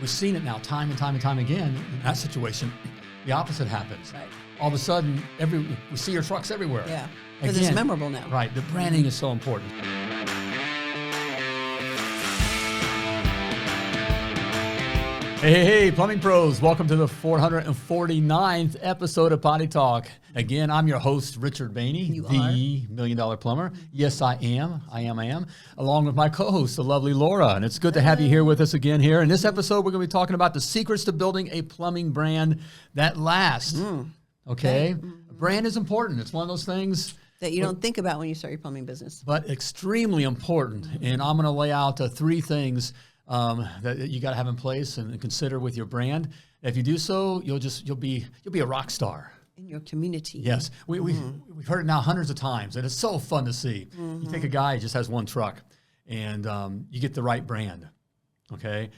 we've seen it now time and time and time again. In that situation, the opposite happens. Right. All of a sudden, we see your trucks everywhere. Yeah, because it's memorable now. Right, the branding is so important. Hey, plumbing pros, welcome to the 449th episode of Potty Talk. Again, I'm your host, Richard Bainey, the $1 Million Plumber. Yes, I am, along with my co-host, the lovely Laura. And it's good to have you here with us again here. In this episode, we're going to be talking about the secrets to building a plumbing brand that lasts. Okay? Brand is important. It's one of those things that you don't think about when you start your plumbing business. But extremely important. And I'm going to lay out three things that you got to have in place and consider with your brand. If you do so, you'll be a rock star in your community. Yes, we've heard it now hundreds of times, and it's so fun to see. You take a guy who just has one truck, and you get the right brand, okay,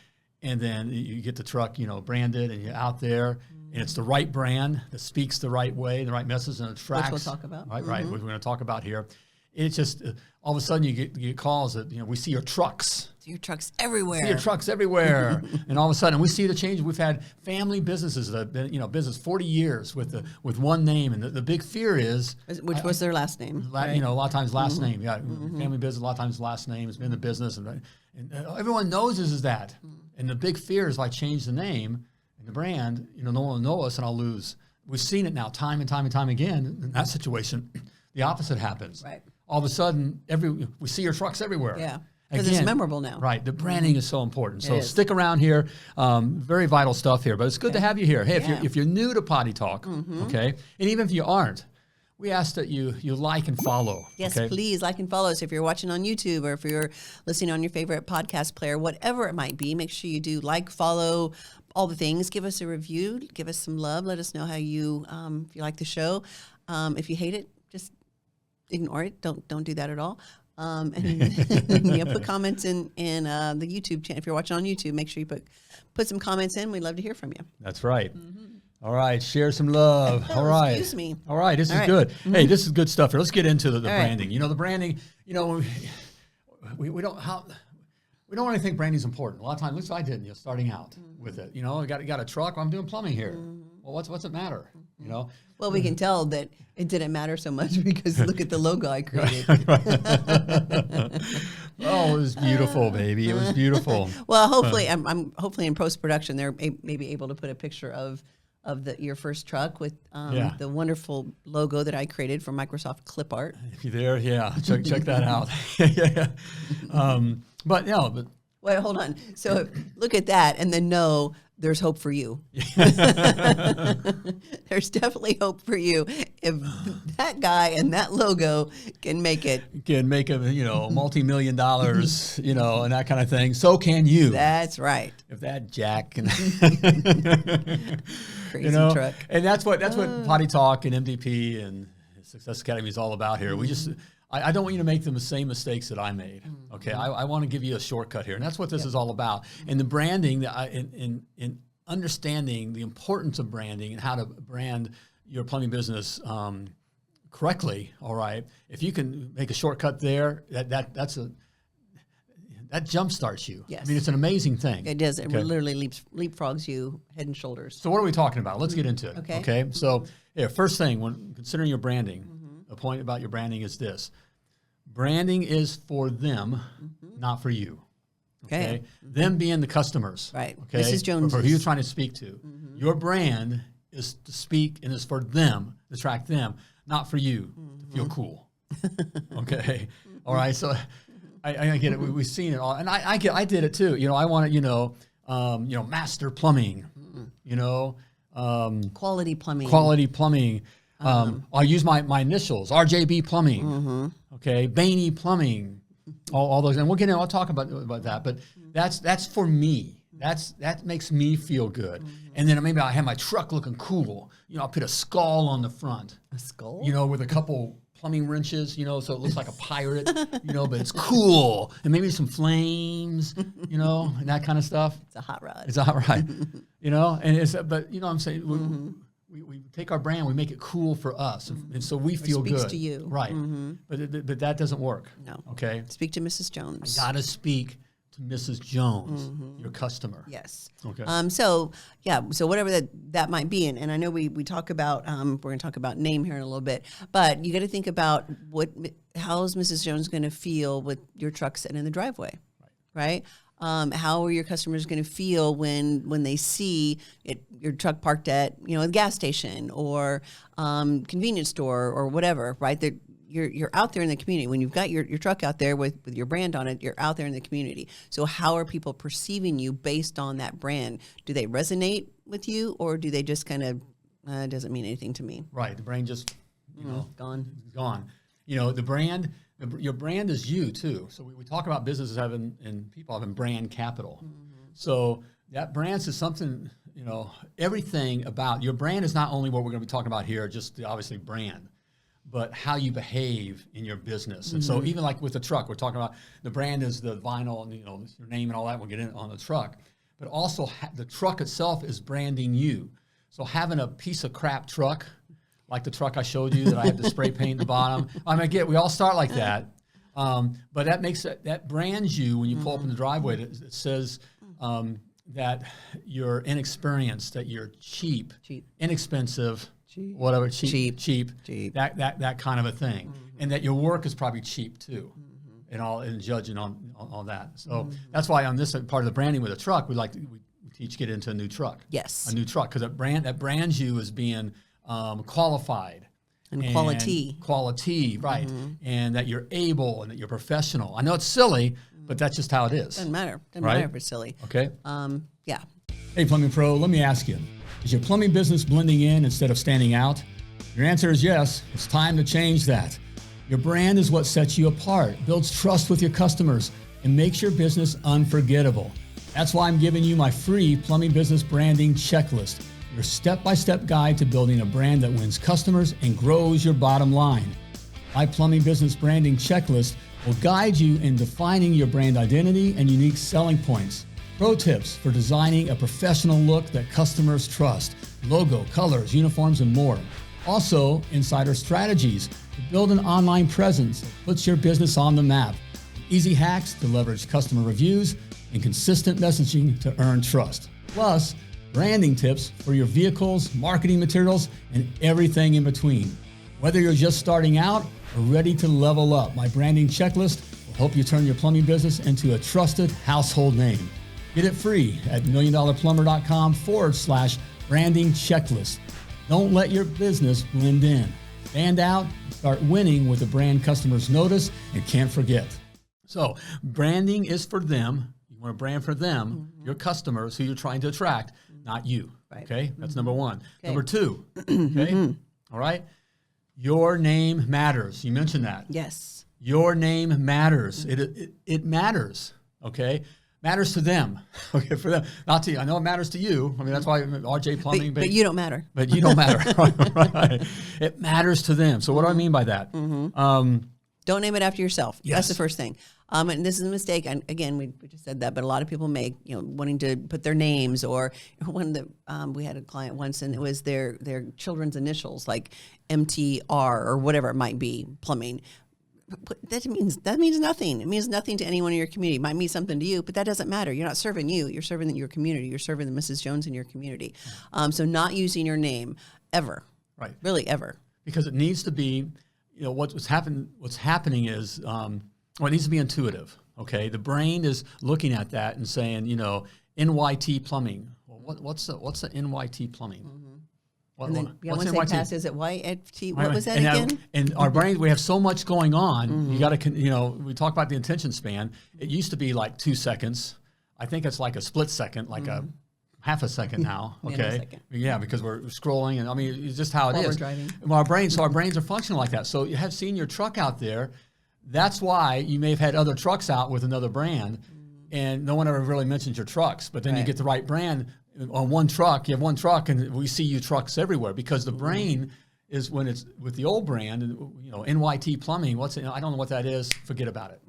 and then you get the truck, branded, and you're out there, and it's the right brand that speaks the right way, the right message, and attracts. Which we'll talk about. Right. We're going to talk about here. It's just all of a sudden you get calls that we see your trucks. See your trucks everywhere. See your trucks everywhere, and all of a sudden we see the change. We've had family businesses that have been business 40 years with one name, and the big fear is which was their last name. Right? A lot of times last name. Yeah, family business. A lot of times last name has been the business, and everyone knows this is that. And the big fear is if I change the name and the brand, no one will know us, and I'll lose. We've seen it now time and time and time again. In that situation, the opposite happens. Right. All of a sudden, we see your trucks everywhere. Yeah, because it's memorable now. Right, the branding is so important. So stick around here. Very vital stuff here, but it's good to have you here. Hey, if you're new to Potty Talk, okay, and even if you aren't, we ask that you like and follow. Yes, please like and follow us. If you're watching on YouTube or if you're listening on your favorite podcast player, whatever it might be, make sure you do like, follow, all the things. Give us a review. Give us some love. Let us know how you if you like the show. If you hate it, just ignore it. Don't do that at all. And put comments in the YouTube channel. If you're watching on YouTube, make sure you put some comments in. We'd love to hear from you. That's right. All right, share some love. All right. Excuse me. All right, this is good. Hey, this is good stuff here. Let's get into the branding. The branding, we don't want to think branding is important. A lot of times, at least I didn't, starting out with it. I got a truck, I'm doing plumbing here. Well, what's it matter? Well, we can tell that it didn't matter so much because look at the logo I created. Oh, it was beautiful, baby. It was beautiful. Well, hopefully, I'm hopefully in post production they're maybe able to put a picture of your first truck with the wonderful logo that I created for Microsoft Clip Art. If you're there, check that out. But wait, hold on. So look at that, and then know there's hope for you. There's definitely hope for you if that guy and that logo can make it. Can make a multi-million dollars, and that kind of thing. So can you. That's right. If that jack can crazy truck. And that's what Potty Talk and MDP and Success Academy is all about here. We just. I don't want you to make the same mistakes that I made. Okay, I want to give you a shortcut here, and that's what this is all about. And the branding, in understanding the importance of branding and how to brand your plumbing business correctly. All right, if you can make a shortcut there, that jumpstarts you. Yes. I mean, it's an amazing thing. It does. It literally leapfrogs you head and shoulders. So what are we talking about? Let's get into it. Okay. So first thing, when considering your branding. The point about your branding is this. Branding is for them, not for you. Okay? Them being the customers. Right. Okay? Mrs. Jones. For who you're trying to speak to. Your brand is to speak and is for them, to attract them, not for you to feel cool. Okay? All right? So I get it. We've seen it all. And I did it too. I wanted, master plumbing, Quality plumbing. Quality plumbing. I'll use my initials, RJB Plumbing, okay, Bainey Plumbing, all those, and I'll talk about that, but that's for me. That makes me feel good. And then maybe I have my truck looking cool. I'll put a skull on the front. A skull? With a couple plumbing wrenches, so it looks like a pirate, but it's cool. And maybe some flames, and that kind of stuff. It's a hot rod. It's a hot rod, but I'm saying, we take our brand, we make it cool for us, and so we feel good. Speaks to you. Right. But that doesn't work. No. Okay? Speak to Mrs. Jones. I got to speak to Mrs. Jones, your customer. Yes. Okay. So whatever that might be, and I know we talk about we're going to talk about name here in a little bit, but you got to think about how's Mrs. Jones going to feel with your truck sitting in the driveway, right? How are your customers going to feel when they see your truck parked at a gas station or convenience store or whatever, right? You're out there in the community. When you've got your truck out there with your brand on it, you're out there in the community. So how are people perceiving you based on that brand? Do they resonate with you, or do they just kind of, it doesn't mean anything to me? Right. The brand just, gone. The brand, your brand is you too. So we talk about businesses having, and people having brand capital. So that brand is something, everything about your brand is not only what we're going to be talking about here, just the obviously brand, but how you behave in your business. And so even like with the truck, we're talking about the brand is the vinyl and, your name and all that. We'll get in on the truck. But also the truck itself is branding you. So having a piece of crap truck, like the truck I showed you that I have to spray paint the bottom. We all start like that. But that brands you when you pull up in the driveway. It says that you're inexperienced, that you're cheap. Inexpensive, whatever, cheap, that kind of a thing, and that your work is probably cheap too, and judging on all that. So that's why on this part of the branding with a truck, we teach get into a new truck. Yes, a new truck, because that brands you as being qualified and quality, right, and that you're able and that you're professional. I know it's silly, but that's just how it is. Doesn't matter if it's silly. Okay. Yeah. Hey, Plumbing Pro, let me ask you. Is your plumbing business blending in instead of standing out? Your answer is yes. It's time to change that. Your brand is what sets you apart, builds trust with your customers, and makes your business unforgettable. That's why I'm giving you my free plumbing business branding checklist, your step-by-step guide to building a brand that wins customers and grows your bottom line. My plumbing business branding checklist will guide you in defining your brand identity and unique selling points. Pro tips for designing a professional look that customers trust, logo, colors, uniforms, and more. Also, insider strategies to build an online presence that puts your business on the map. Easy hacks to leverage customer reviews and consistent messaging to earn trust. Plus, branding tips for your vehicles, marketing materials, and everything in between. Whether you're just starting out or ready to level up, my branding checklist will help you turn your plumbing business into a trusted household name. Get it free at milliondollarplumber.com/branding checklist. Don't let your business blend in. Stand out, start winning with a brand customers notice and can't forget. So branding is for them. You want a brand for them, your customers who you're trying to attract, not you. Right. Okay, that's number one. Okay. Number two, okay, all right, your name matters. You mentioned that. Yes. Your name matters. It matters. Okay. Matters to them, okay, for them, not to you. I know it matters to you. I mean, that's why RJ Plumbing. But you don't matter. But you don't matter. Right. It matters to them. So what do I mean by that? Don't name it after yourself. Yes. That's the first thing. And this is a mistake. And again, we just said that, but a lot of people make, wanting to put their names, or we had a client once and it was their children's initials, like MTR or whatever it might be, plumbing. That means nothing. It means nothing to anyone in your community. It might mean something to you, but that doesn't matter. You're not serving you. You're serving your community. You're serving the Mrs. Jones in your community. So not using your name ever. Right. Really ever. Because it needs to be, what's happening is, it needs to be intuitive. Okay. The brain is looking at that and saying, NYT plumbing. Well, what's the NYT plumbing? And then, What's once they pass, is it YFT? What was that again? And our brains, we have so much going on. You got to, we talk about the attention span. It used to be like 2 seconds. I think it's like a split second, like a half a second now. Okay. Yeah, because we're scrolling, and I mean, it's just how it is. While we're driving. Well, our brains are functioning like that. So you have seen your truck out there. That's why you may have had other trucks out with another brand, and no one ever really mentions your trucks. But then you get the right brand. On one truck, you have one truck, and we see you trucks everywhere, because the brain is, when it's with the old brand, NYT plumbing. I don't know what that is. Forget about it.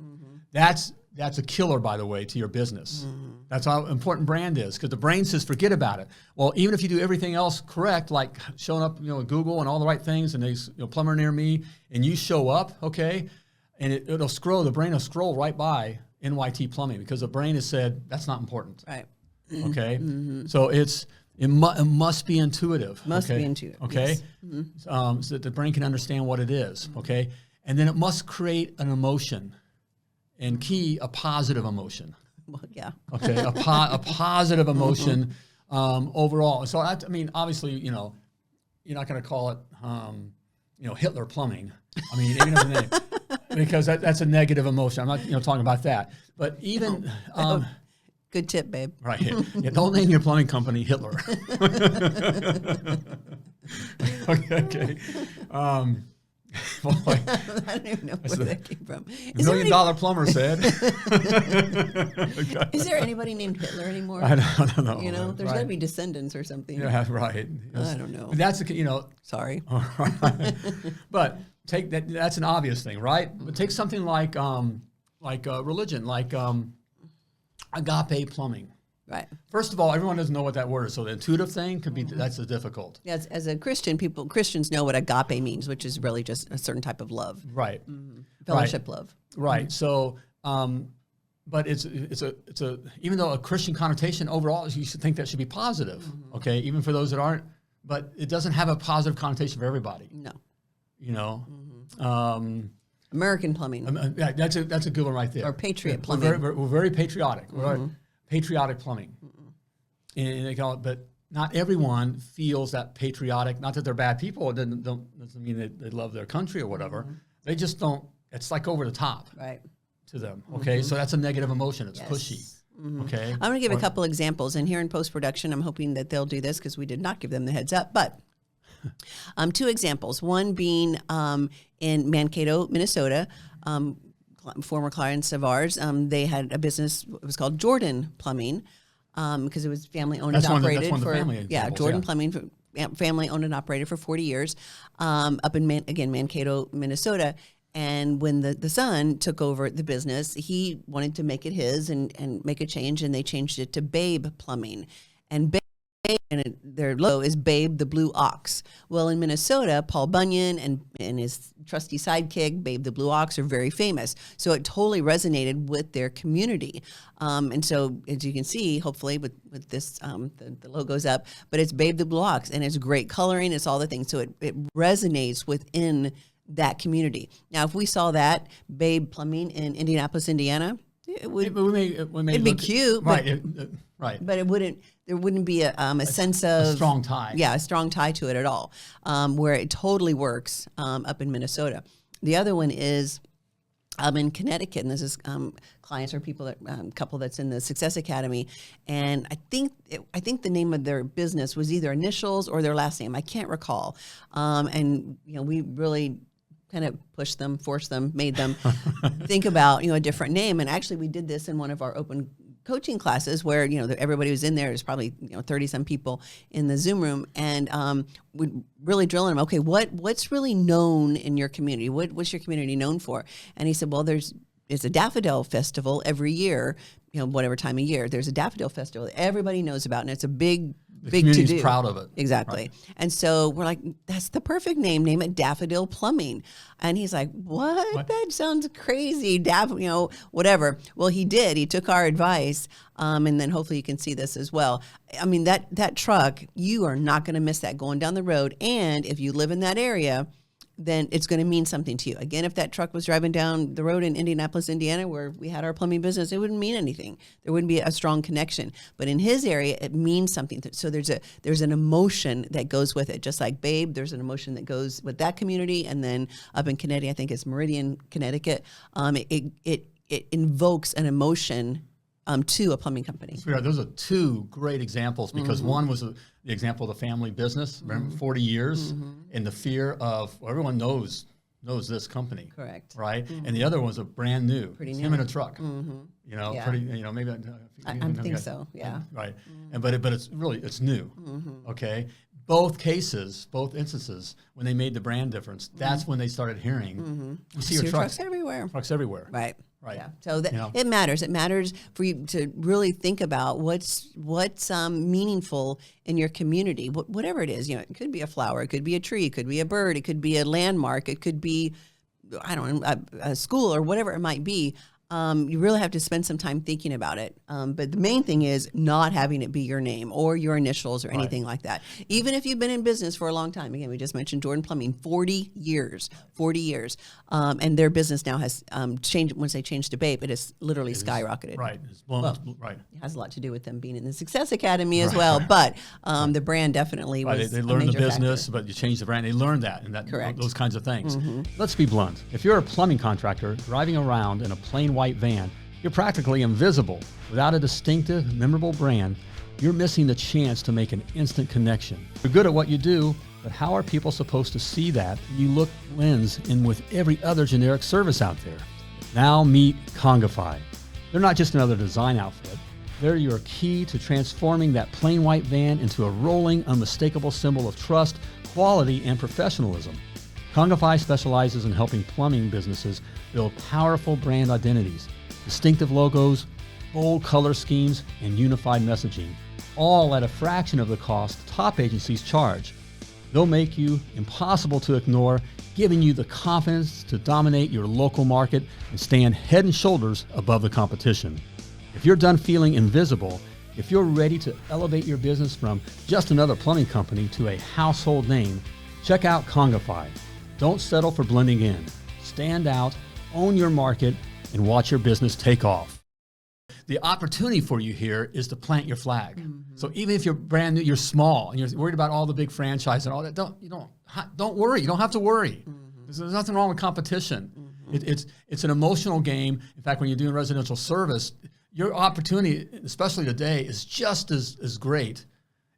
That's a killer, by the way, to your business. That's how important brand is, because the brain says forget about it. Well, even if you do everything else correct, like showing up, Google and all the right things, and there's plumber near me, and you show up, okay, and it'll scroll. The brain will scroll right by NYT plumbing because the brain has said that's not important. Right. Okay. So it must be intuitive. Must be intuitive. Okay. Yes. So that the brain can understand what it is. Okay. And then it must create an emotion, and key, a positive emotion. Well, yeah. Okay. A positive emotion overall. So I mean, obviously, you're not going to call it, Hitler plumbing. I mean, even if the name, because that's a negative emotion. I'm not, talking about that. But even Good tip, babe. right, yeah, don't name your plumbing company Hitler. okay. Boy, I don't even know where that came from. $1 million plumber said. Is there anybody named Hitler anymore? I don't know. There's got to be descendants or something. Yeah, right. I don't know. But that's Sorry. But take that. That's an obvious thing, right? But take something like religion, like agape plumbing. Right. First of all, everyone doesn't know what that word is, so the intuitive thing could be that's difficult. Yeah, as a Christian, Christians know what agape means, which is really just a certain type of love. Right. Fellowship love. Right. So, but it's a even though a Christian connotation overall, you should think that should be positive. Okay, even for those that aren't, but it doesn't have a positive connotation for everybody. No. American plumbing. Yeah, that's a good one right there. Or patriot plumbing. We're very patriotic. We're patriotic plumbing, and they call it. But not everyone feels that patriotic. Not that they're bad people. It doesn't mean they love their country or whatever. They just don't. It's like over the top, right, to them. Okay, so that's a negative emotion. It's pushy. Okay, I'm going to give a couple examples, and here in post-production, I'm hoping that they'll do this because we did not give them the heads up, but. 2 examples. One being in Mankato, Minnesota. Former clients of ours. They had a business. It was called Jordan Plumbing because it was family owned and operated Jordan Plumbing, family owned and operated for 40 years. Up in Mankato, Minnesota. And when the son took over the business, he wanted to make it his and make a change, and they changed it to Babe Plumbing. And their logo is Babe the Blue Ox. Well, in Minnesota, Paul Bunyan and his trusty sidekick, Babe the Blue Ox, are very famous. So it totally resonated with their community. And so, as you can see, hopefully with this, the logo's up, but it's Babe the Blue Ox, and it's great coloring. It's all the things. So it resonates within that community. Now, if we saw that Babe Plumbing in Indianapolis, Indiana, it'd be cute, right? Right. But there wouldn't be a sense of a strong tie. Yeah, a strong tie to it at all. Where it totally works up in Minnesota. The other one is in Connecticut, and this is clients or people that couple that's in the Success Academy, and I think the name of their business was either initials or their last name. I can't recall. And we really kind of pushed them, forced them, made them think about a different name. And actually, we did this in one of our open coaching classes where everybody was in there. There's probably 30 some people in the Zoom room, and we really drilling them. Okay, what's really known in your community? What's your community known for? And he said, well, it's a daffodil festival every year. Whatever time of year, there's a daffodil festival that everybody knows about, and it's a big community's to do. Proud of it. Exactly. Right. And so we're like, that's the perfect name. Name it Daffodil Plumbing. And he's like, what? That sounds crazy. Whatever. Well, he did. He took our advice. And then hopefully you can see this as well. I mean, that truck, you are not going to miss that going down the road. And if you live in that area, then it's going to mean something to you. Again, if that truck was driving down the road in Indianapolis, Indiana, where we had our plumbing business, it wouldn't mean anything. There wouldn't be a strong connection. But in his area, it means something. So there's an emotion that goes with it. Just like Babe, there's an emotion that goes with that community. And then up in Connecticut, I think it's Meridian, Connecticut, it invokes an emotion to a plumbing company. Those are 2 great examples because one was the example of the family business, remember, 40 years, and the fear of everyone knows this company. Correct. Right? And the other one was a brand new. Pretty new. new. Him in a truck. Yeah. Pretty, maybe. I think so, yeah. Right. But it's new. Okay? Both instances, when they made the brand difference, that's when they started hearing, you see your trucks everywhere. Trucks everywhere. Right. Right. Yeah. So it matters. It matters for you to really think about what's meaningful in your community, whatever it is. It could be a flower, it could be a tree, it could be a bird, it could be a landmark, it could be, I don't know, a school or whatever it might be. you really have to spend some time thinking about it. But the main thing is not having it be your name or your initials or anything like that. Even if you've been in business for a long time. Again, we just mentioned Jordan Plumbing, 40 years. And their business now has changed. Once they changed to BAPE, it has literally skyrocketed. Right. It's blown, right. It has a lot to do with them being in the Success Academy as well. But the brand definitely was They learned the business, factor. but you changed the brand. They learned that and Correct. those kinds of things. Let's be blunt. If you're a plumbing contractor driving around in a plain white van, you're practically invisible. Without a distinctive, memorable brand, you're missing the chance to make an instant connection. You're good at what you do, but how are people supposed to see that you look blends in with every other generic service out there? Now meet Congify. They're not just another design outfit. They're your key to transforming that plain white van into a rolling, unmistakable symbol of trust, quality, and professionalism. Congify specializes in helping plumbing businesses build powerful brand identities, distinctive logos, bold color schemes, and unified messaging, all at a fraction of the cost top agencies charge. They'll make you impossible to ignore, giving you the confidence to dominate your local market and stand head and shoulders above the competition. If you're done feeling invisible, if you're ready to elevate your business from just another plumbing company to a household name, check out Congify. Don't settle for blending in. Stand out, own your market, and watch your business take off. The opportunity for you here is to plant your flag. So even if you're brand new, you're small, and you're worried about all the big franchise and all that, don't worry. You don't have to worry. There's nothing wrong with competition. It's an emotional game. In fact, when you're doing residential service, your opportunity, especially today, is just as great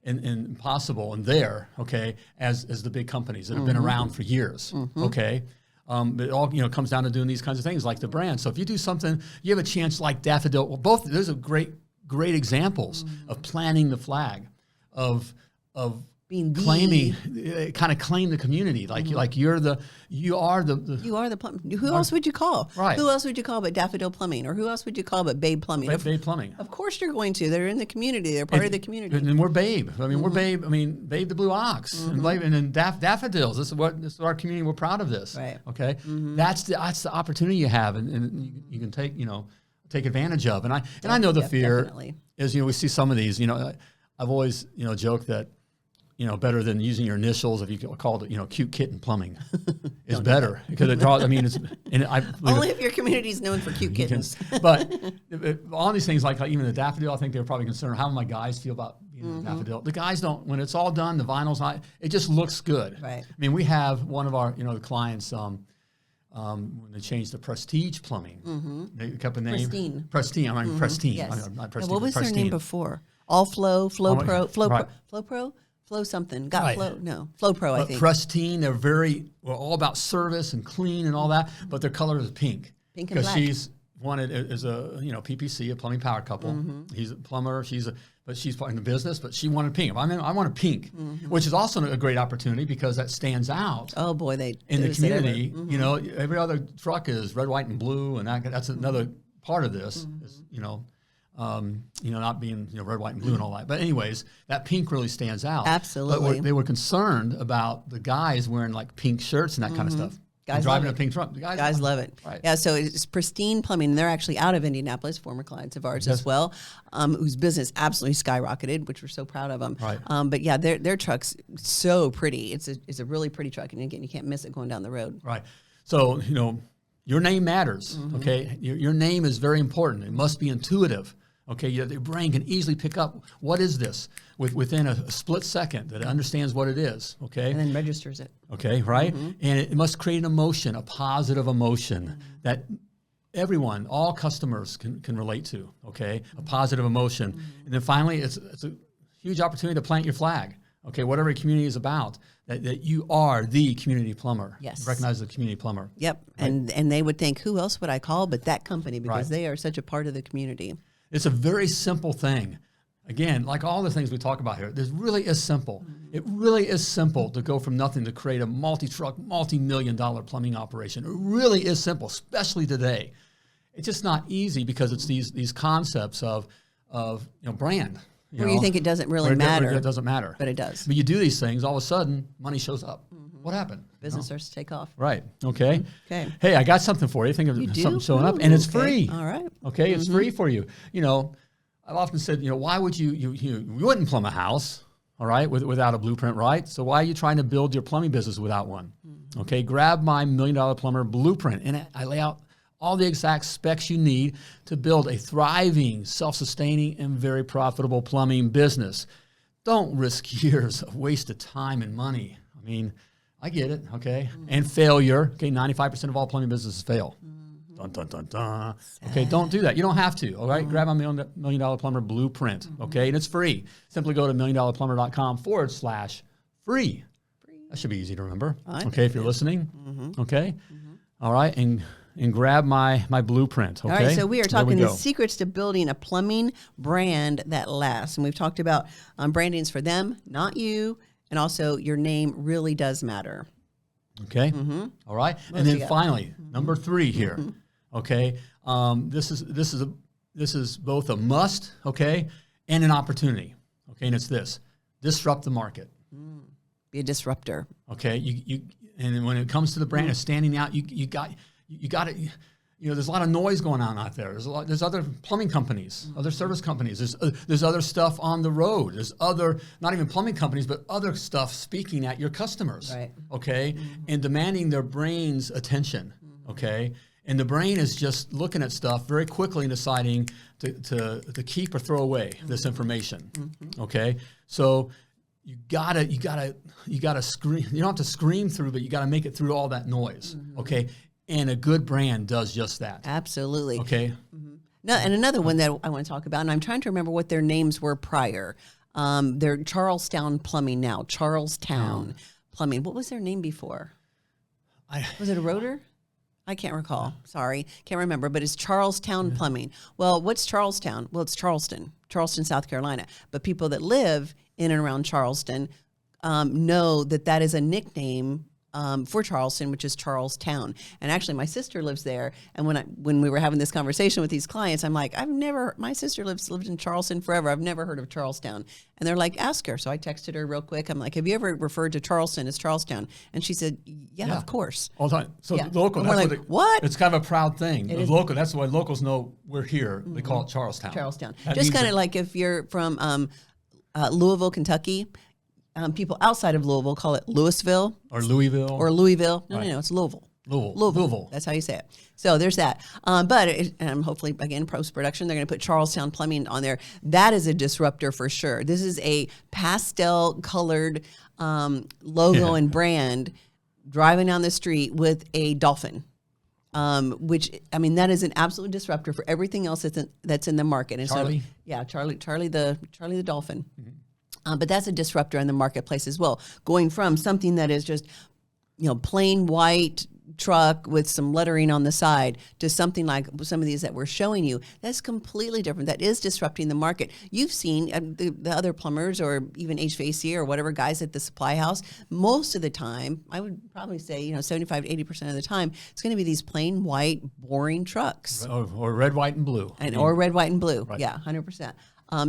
and possible and there, okay, as the big companies that have been around for years, okay? It all comes down to doing these kinds of things like the brand. So if you do something, you have a chance like Daffodil. Well, both those are great examples of planting the flag, of being claiming, kind of claim the community, like you are the plumbing. Who else would you call? Right. Who else would you call but Daffodil Plumbing, or who else would you call but Babe Plumbing? Babe Plumbing. Of course you're going to. They're in the community. They're part of the community. And we're Babe. I mean, we're Babe. I mean, Babe the Blue Ox, and then Daffodils. This is our community. We're proud of this. Right. Okay. That's the opportunity you have, and you can take advantage of. And I know the fear definitely. is we see some of these. I've always joked that. Better than using your initials if you called it, cute kitten plumbing is better because it draws. I mean, only if your community is known for cute kittens. But all these things, like even the Daffodil, I think they were probably concerned how my guys feel about being the Daffodil. The guys don't. When it's all done, the vinyl's not. It just looks good. Right. I mean, we have one of our the clients. When they changed to Prestige Plumbing, they kept a name. Pristine. Prestige. I mean, Pristine. Yes. Not Prestige. What was their Pristine. name before? All Flow, Flow Oh, Pro, Flow right. Pro, Flow Pro, Flow something. Got Right. Flow? No, Flow Pro. I But think. Pristine, they're we're all about service and clean and all that, but their color is pink. Pink and black. She's wanted as a PPC, a plumbing power couple. He's a plumber. But she's part in the business, but she wanted pink. I wanted pink, which is also a great opportunity because that stands out. Oh boy, in the community. Every other truck is red, white, and blue, and that's another part of this. Is, not being red, white, and blue and all that. But anyways, that pink really stands out. Absolutely. But they were concerned about the guys wearing like pink shirts and that kind of stuff. Guys and driving love a pink truck. The guys love it. Right. Yeah, so it's Pristine Plumbing. They're actually out of Indianapolis, former clients of ours as well, whose business absolutely skyrocketed, which we're so proud of them. Right. But yeah, their truck's so pretty. It's a really pretty truck, and again, you can't miss it going down the road. Right. So your name matters. Okay. Your name is very important. It must be intuitive. Okay, your brain can easily pick up what is this within a split second that it understands what it is. Okay, And then registers it. Okay, right, and it must create an emotion, a positive emotion that everyone, all customers can relate to. Okay, a positive emotion, and then finally, it's a huge opportunity to plant your flag. Okay, whatever your community is about, that you are the community plumber. Yes, recognize the community plumber. Yep, right? and they would think, who else would I call but that company because they are such a part of the community. It's a very simple thing. Again, like all the things we talk about here, this really is simple. It really is simple to go from nothing to create a multi-truck, multi-million-dollar plumbing operation. It really is simple, especially today. It's just not easy because it's these concepts of brand. Where you think it doesn't really matter. It doesn't matter. But it does. But you do these things, all of a sudden, money shows up. what happened? Business starts to take off. Right. Okay. Okay. Hey, I got something for you. Think of something showing up, and it's free. All right. Okay, it's free for you. I've often said, why would you wouldn't plumb a house, all right, without a blueprint, right? So why are you trying to build your plumbing business without one? Okay, grab my $1 Million Plumber blueprint, and I lay out all the exact specs you need to build a thriving, self-sustaining, and very profitable plumbing business. Don't risk years of wasted time and money. I mean, I get it, okay? And failure. Okay, 95% of all plumbing businesses fail. Dun, dun, dun, dun. Okay, don't do that. You don't have to, all right? Grab my $1 Million Plumber blueprint, okay? And it's free. Simply go to $1,000,000plumber.com/free. That should be easy to remember, okay, if you're listening, okay? All right, and grab my blueprint, okay? All right, so we are talking the secrets to building a plumbing brand that lasts. And we've talked about branding's for them, not you. And also your name really does matter. Okay, all right. And then finally, number 3 here, okay? This is both a must, okay, and an opportunity, okay? And it's this: disrupt the market. Be a disruptor. Okay, and when it comes to the brand, standing out, you got to. There's a lot of noise going on out there. There's other plumbing companies, other service companies. There's other stuff on the road. There's other, not even plumbing companies, but other stuff speaking at your customers. Right. Okay, and demanding their brain's attention. Okay, and the brain is just looking at stuff very quickly and deciding to keep or throw away this information. Okay, so you gotta scream. You don't have to scream through, but you gotta make it through all that noise. Okay. And a good brand does just that. Absolutely. Okay. No, and another one that I want to talk about, and I'm trying to remember what their names were prior. They're Charlestown Plumbing now. Charlestown Plumbing. What was their name before? Was it a Rotor? I can't recall. Sorry. Can't remember. But it's Charlestown Plumbing. Well, what's Charlestown? Well, it's Charleston, South Carolina. But people that live in and around Charleston know that is a nickname for Charleston, which is Charlestown. And actually, my sister lives there. And when we were having this conversation with these clients, I'm like, my sister lived in Charleston forever. I've never heard of Charlestown. And they're like, ask her. So I texted her real quick. I'm like, have you ever referred to Charleston as Charlestown? And she said, yeah. Of course. All the time. So local, that's like, what? It's kind of a proud thing. Local, that's why locals know we're here. They call it Charlestown. Charlestown. Just kind of like if you're from Louisville, Kentucky, people outside of Louisville call it Louisville. Or Louisville. No, it's Louisville. Louisville. That's how you say it. So there's that. But hopefully, again, post-production, they're going to put Charlestown Plumbing on there. That is a disruptor for sure. This is a pastel-colored logo and brand driving down the street with a dolphin. Which, that is an absolute disruptor for everything else that's in the market. And Charlie? Charlie the dolphin. But that's a disruptor in the marketplace as well. Going from something that is just, plain white truck with some lettering on the side to something like some of these that we're showing you, that's completely different. That is disrupting the market. You've seen the other plumbers or even HVAC or whatever guys at the supply house, most of the time, I would probably say, 75 to 80% of the time, it's going to be these plain white, boring trucks. Or red, white, and blue. Or red, white, and blue. Right. Yeah, 100%.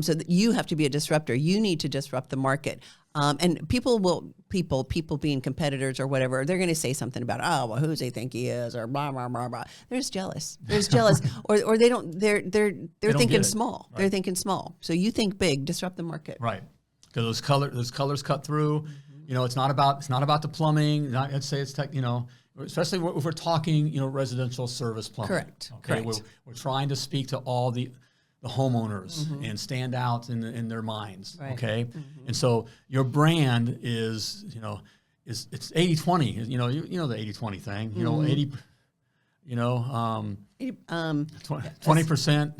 So that you have to be a disruptor. You need to disrupt the market. And people being competitors or whatever, they're going to say something about, oh, well, who does he think he is, or blah, blah, blah, blah. They're just jealous. or they don't, they're thinking small. Right. They're thinking small. So you think big, disrupt the market. Right. Because those colors cut through. It's not about the plumbing. I'd say it's especially if we're talking, residential service plumbing. Correct. Okay. Correct. We're trying to speak to all the homeowners and stand out in their minds. Right. Okay. And so your brand is, it's 80-20, you know the 80-20 thing, 20%,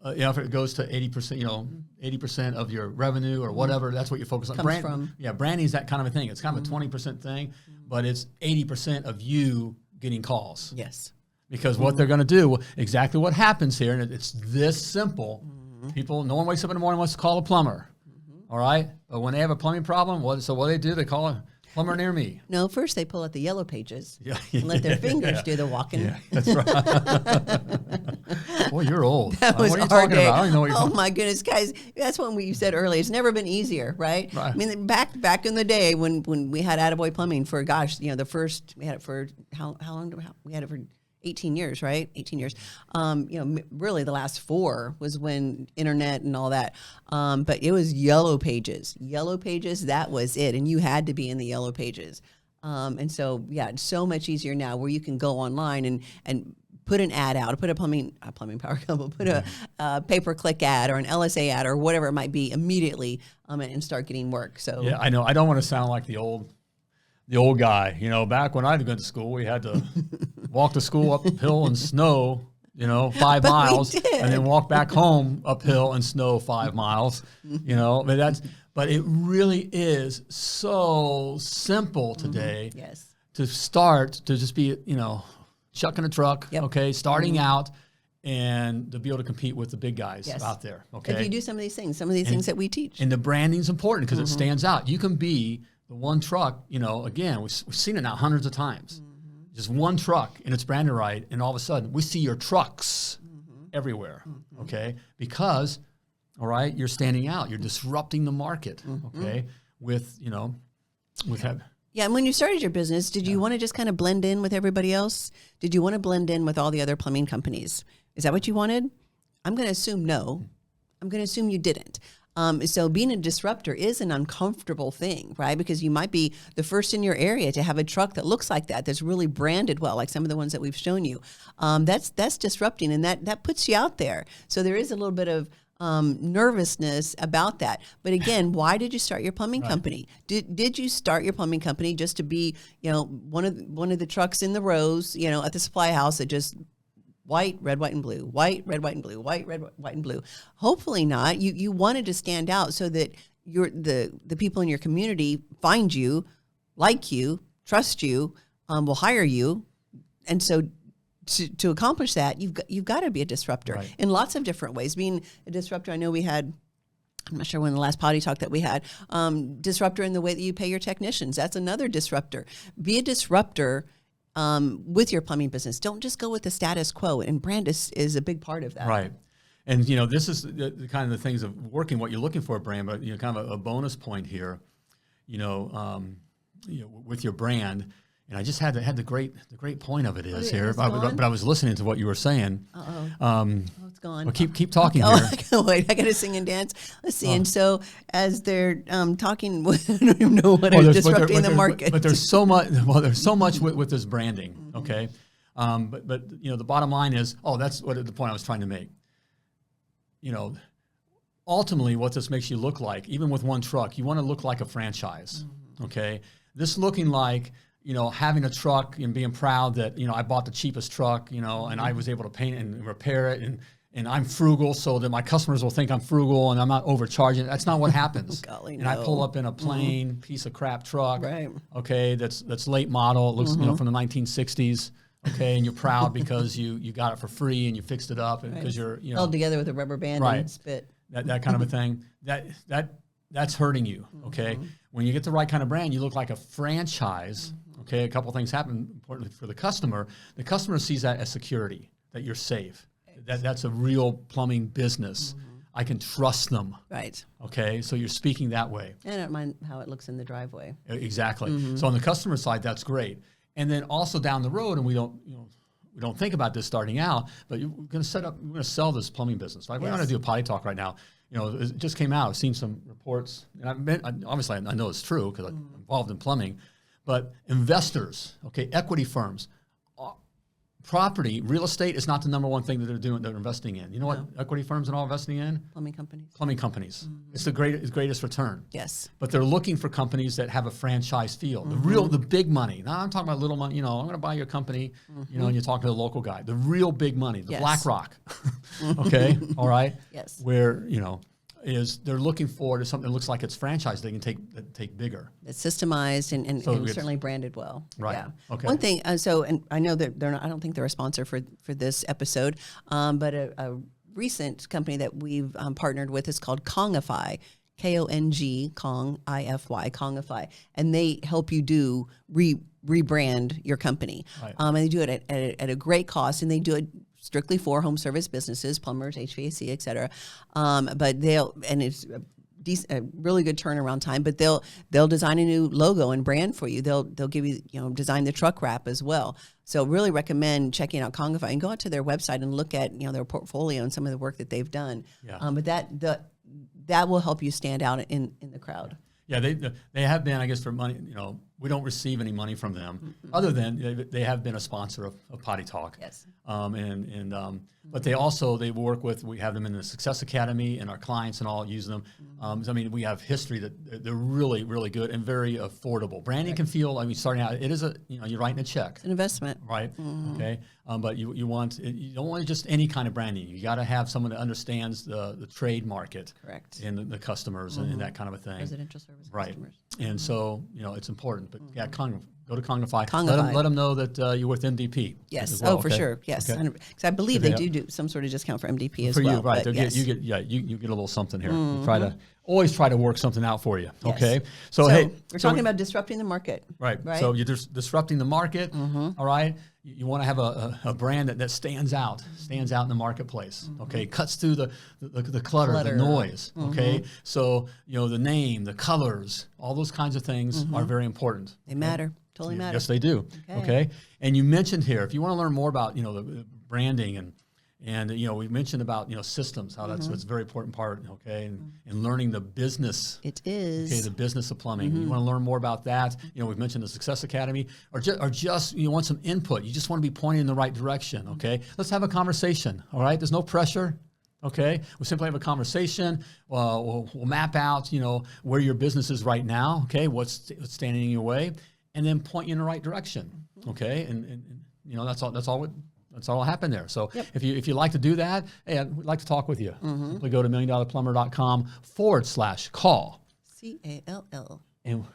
if it goes to 80%, 80% of your revenue or whatever, that's what you focus on. Branding is that kind of a thing. It's kind of a 20% thing, but it's 80% of you getting calls. Yes. Because what they're going to do, exactly what happens here, and it's this simple. No one wakes up in the morning and wants to call a plumber, all right? But when they have a plumbing problem, what do they do? They call a plumber near me. No, first they pull out the yellow pages and let their fingers do the walking. Yeah, that's right. Boy, you're old. That was what are you our talking day. about? I don't even know what you're Oh talking my goodness, guys! That's what we said earlier. It's never been easier, right? Right. I mean, back in the day when we had Attaboy Plumbing for the first we had it for how long? We had it for 18 years, right? 18 years. Really the last 4 was when internet and all that. But it was Yellow Pages. Yellow Pages, that was it. And you had to be in the Yellow Pages. And so, yeah, it's so much easier now where you can go online and put an ad out, put a plumbing power couple, put a pay-per-click ad or an LSA ad or whatever it might be immediately and start getting work. So Yeah, I know. I don't want to sound like the old guy. Back when I'd gone to school, we had to walk to school uphill in snow, 5 miles, and then walk back home uphill and snow 5 miles. But it really is so simple today. Yes. To start to just be, chucking a truck. Yep. Okay, starting out. And to be able to compete with the big guys out there. Okay. If you do some of these things that we teach. And the branding's important because it stands out. You can be the one truck, again, we've seen it now hundreds of times. Just one truck and it's branded right. And all of a sudden we see your trucks everywhere. Okay. Because, all right, you're standing out. You're disrupting the market. Okay. With that. Yeah, and when you started your business, did you want to just kind of blend in with everybody else? Did you want to blend in with all the other plumbing companies? Is that what you wanted? I'm going to assume no. I'm going to assume you didn't. So being a disruptor is an uncomfortable thing, right? Because you might be the first in your area to have a truck that looks like that's really branded well, like some of the ones that we've shown you. That's disrupting, and that puts you out there. So there is a little bit of nervousness about that. But again, why did you start your plumbing company? Did you start your plumbing company just to be, one of the trucks in the rows, at the supply house that just white, red, white, and blue, white, red, white, and blue, white, red, white, and blue? Hopefully not. You wanted to stand out so that the people in your community find you, like you, trust you, will hire you. And so to accomplish that, you've got to be a disruptor in lots of different ways. Being a disruptor, I know we had, I'm not sure when the last Potty Talk that we had, disruptor in the way that you pay your technicians. That's another disruptor. Be a disruptor with your plumbing business. Don't just go with the status quo. And brand is a big part of that. Right. And, this is the kind of the things of working what you're looking for a brand, but, kind of a bonus point here, with your brand. And I just had the great point of it is here, but I was listening to what you were saying. It's gone. Well, keep talking here. Wait, I got to sing and dance. Let's see. And so as they're talking, I don't even know what I'm disrupting the market. But there's so much. Well, there's so much with this branding. Okay, but the bottom line is, that's what the point I was trying to make. Ultimately, what this makes you look like, even with one truck, you want to look like a franchise. Okay, this looking like, having a truck and being proud that, I bought the cheapest truck, and I was able to paint it and repair it, and I'm frugal so that my customers will think I'm frugal and I'm not overcharging. That's not what happens. Golly, and I pull up in a plain piece of crap truck, right? Okay, that's late model. It looks, from the 1960s. Okay, and you're proud because you got it for free and you fixed it up and because you're held together with a rubber band and spit. That kind of a thing. That's hurting you. Okay, when you get the right kind of brand, you look like a franchise. Okay, a couple of things happen importantly for the customer. The customer sees that as security, that you're safe. That's a real plumbing business. I can trust them. Right. Okay, so you're speaking that way. And I don't mind how it looks in the driveway. Exactly. So on the customer side, that's great. And then also down the road, and we don't think about this starting out, but we're going to sell this plumbing business, right? We're going to do a Potty Talk right now. It just came out. I've seen some reports, and obviously I know it's true because I'm involved in plumbing. But investors, okay, equity firms, property, real estate is not the number one thing that they're investing in. You know what equity firms are all investing in? Plumbing companies. Plumbing companies. It's the greatest return. Yes. But they're looking for companies that have a franchise feel. The big money. Now I'm talking about little money. I'm going to buy your company, and you talk to the local guy. The real big money, the BlackRock. Okay, all right? Yes. Where, they're looking forward to something that looks like it's franchised. They can take bigger. It's systemized and certainly branded well. Right. Yeah. Okay. One thing. And I know that they're not. I don't think they're a sponsor for this episode. But a recent company that we've partnered with is called Kongify. Kong, Kongify, Kongify, and they help you do rebrand your company. Right. And they do it at a great cost, and they do it strictly for home service businesses, plumbers, HVAC, et cetera. But it's a really good turnaround time, but they'll design a new logo and brand for you. They'll give you, design the truck wrap as well. So really recommend checking out Congify and go out to their website and look at, their portfolio and some of the work that they've done. Yeah. But that will help you stand out in the crowd. Yeah, they have been, I guess, for money. We don't receive any money from them, other than they have been a sponsor of Potty Talk. Yes. But they work with. We have them in the Success Academy, and our clients and all use them. We have history that they're really, really good and very affordable. Branding can feel. Starting out, it is you're writing a check. It's an investment, right? Okay, but you don't want just any kind of branding. You got to have someone that understands the trade market, correct, and the customers and that kind of a thing. Residential service right. customers. And so it's important. But yeah, go to Congify. Congify. Let them know that you're with MDP. Yes. As well, for sure. Yes. Okay. Because I believe they do some sort of discount for MDP as for well. you, right? Yes. You get a little something here. You always try to work something out for you. Yes. Okay. So we're talking about disrupting the market. Right. So you're just disrupting the market. All right. You want to have a brand that stands out in the marketplace. Okay. Cuts through the clutter, the noise. Okay. So the name, the colors, all those kinds of things are very important. They matter. Totally matter. Yes, they do. Okay. And you mentioned here, if you want to learn more about the branding and we mentioned about systems, how that's a very important part. Okay, and learning the business. It is. Okay, the business of plumbing. You want to learn more about that. We've mentioned the Success Academy, or just you want some input. You just want to be pointed in the right direction. Okay, let's have a conversation. All right, there's no pressure. Okay, we'll simply have a conversation. We'll map out where your business is right now. Okay, what's standing in your way, and then point you in the right direction. Okay, and that's all. That's all happened there. So if you like to do that, hey, I'd like to talk with you. Simply go to milliondollarplumber.com/call. CALL. And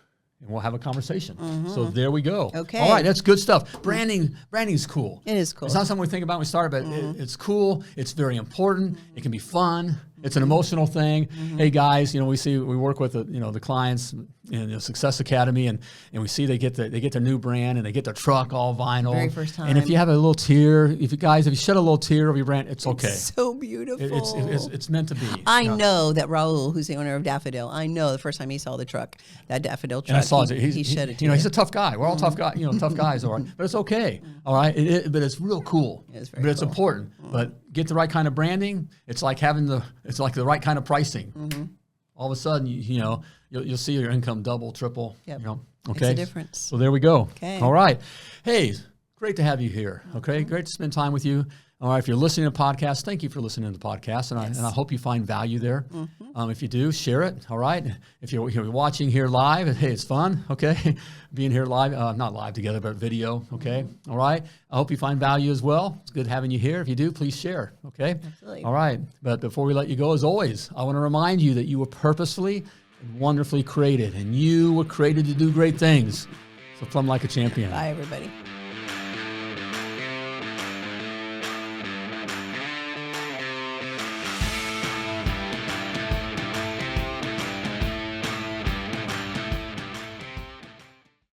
we'll have a conversation. So there we go. Okay. All right, that's good stuff. Branding's cool. It is cool. It's not something we think about when we start, but it's cool. It's very important. It can be fun. It's an emotional thing. Hey guys, we work with the clients in the Success Academy, and we see they get their new brand and they get their truck all vinyl. Very first time. And if you have a little tear, if you shed a little tear over your brand, it's okay. It's so beautiful. It's meant to be. I know that Raul, who's the owner of Daffodil, the first time he saw the truck, that Daffodil truck, and I saw he shed a tear. He's a tough guy. We're all tough guys. Tough guys, all right. But it's okay. All right. But it's real cool. It's It's important. But get the right kind of branding. It's like the right kind of pricing. All of a sudden, you'll see your income double, triple. Yep. Okay. Makes a difference. So there we go. Okay. All right. Hey, great to have you here. Okay. Great to spend time with you. All right. If you're listening to the podcast, thank you for listening to the podcast, and I hope you find value there. If you do, share it. All right. If you're watching here live, hey, it's fun. Okay, being here live, not live together, but video. Okay. All right. I hope you find value as well. It's good having you here. If you do, please share. Okay. Absolutely. All right. But before we let you go, as always, I want to remind you that you were purposefully and wonderfully created, and you were created to do great things. So plumb like a champion. Bye, everybody.